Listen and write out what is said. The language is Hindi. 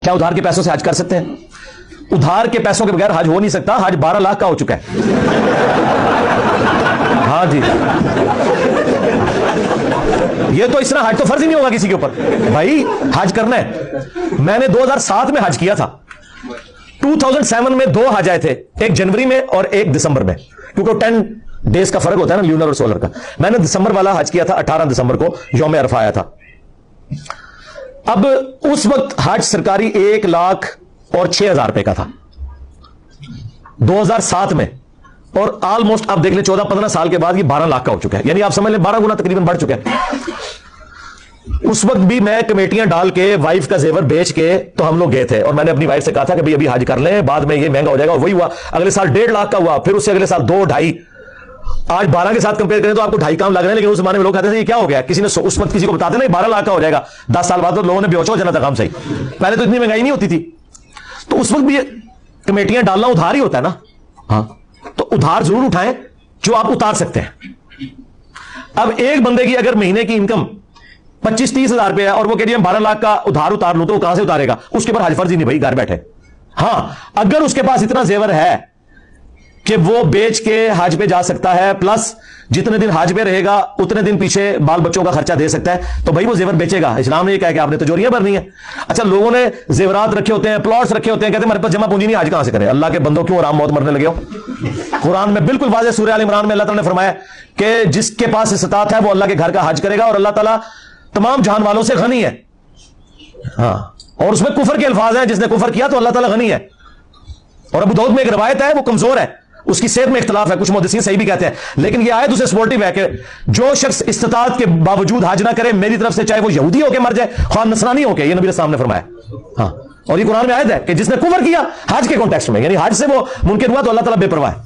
क्या उधार के पैसों से हज कर सकते हैं? उधार के पैसों के बगैर हज हो नहीं सकता। हज 12 लाख का हो चुका है। हाँ जी, ये तो इस तरह हज तो फर्ज ही नहीं होगा किसी के ऊपर। भाई हज करना है। मैंने 2007 में हज किया था। 2007 में 2 हज आए थे, एक जनवरी में और एक दिसंबर में, क्योंकि 10 डेज का फर्क होता है ना, ल्यूनर और सोलर का। मैंने दिसंबर वाला हज किया था, 18 दिसंबर को यौम अरफा आया था। अब उस वक्त हज सरकारी 1,06,000 रुपए का था 2007 में, और ऑलमोस्ट आप देख लें 14-15 साल के बाद ये 12 लाख का हो चुका है। यानी आप समझ लें 12 गुना तकरीबन बढ़ चुका है। उस वक्त भी मैं कमेटियां डाल के वाइफ का जेवर बेच के तो हम लोग गए थे, और मैंने अपनी वाइफ से कहा था कि भाई अभी हज कर लें, बाद में ये महंगा हो जाएगा। और वही हुआ, अगले साल 1.5 लाख का हुआ, फिर उससे अगले साल 2, 2.5। आज 12 के साथ कंपेयर करें तो आपको 2.5 काम लग रहे हैं, लेकिन उस जमाने में लोग कहते थे ये क्या हो गया। किसी ने उस वक्त किसी को बताते ना 12 लाख का हो जाएगा, 10 साल बाद तो लोगों ने बेहोश हो जाना था काम सही। पहले तो इतनी महंगाई नहीं होती थी। तो उस वक्त भी कमेटियां डालना उधार ही होता है ना। हाँ, तो उधार जरूर उठाएं जो आप उतार सकते हैं। अब एक बंदे की अगर महीने की इनकम 25-30 हजार रुपये है और वो कह रही है 12 लाख का उधार उतार लूं, तो वो कहां से उतारेगा? उसके पर हज फर्ज ही नहीं भाई, घर बैठे। हाँ, अगर उसके पास इतना जेवर है कि वो बेच के हज पे जा सकता है, प्लस जितने दिन हज पे रहेगा उतने दिन पीछे बाल बच्चों का खर्चा दे सकता है, तो भाई वो जेवर बेचेगा। इस्लाम ने ये कहा कि आपने तिजोरियां भरनी है। अच्छा, लोगों ने जेवरात रखे होते हैं, प्लॉट्स रखे होते हैं, कहते हैं हमारे पास जमा पूंजी नहीं, हज कहां से करें? अल्लाह के बंदों क्यों आराम मौत मरने लगे हो? कुरान में बिल्कुल वाज़ेह सूरह आल इमरान में अल्लाह ताला ने फरमाया कि जिसके पास इस्तात है वो अल्लाह के घर का हज करेगा, और अल्लाह ताला तमाम जहान वालों से गनी है। हाँ, और उसमें कुफर के अल्फाज हैं, जिसने कुफर किया तो अल्लाह ताला गनी है। और अबू दाऊद में एक रवायत है, वो कमजोर है, उसकी सेहत में इख्तलाफ है, कुछ मुहद्दिसीन सही भी कहते हैं, लेकिन यह आयत उसे सपोर्टिव है कि जो शख्स इस्तात के बावजूद हज ना करे मेरी तरफ से, चाहे वो यहूदी होकर मर जाए, ख्वाह नसरानी होकर, ये नबी के सामने फरमाया। हाँ, और ये कुरान में आयत है कि जिसने कुफर किया हज के कॉन्टेक्स्ट में, यानी हज से वो मुनकिर हुआ तो अल्लाह ताला बेपरवाह है।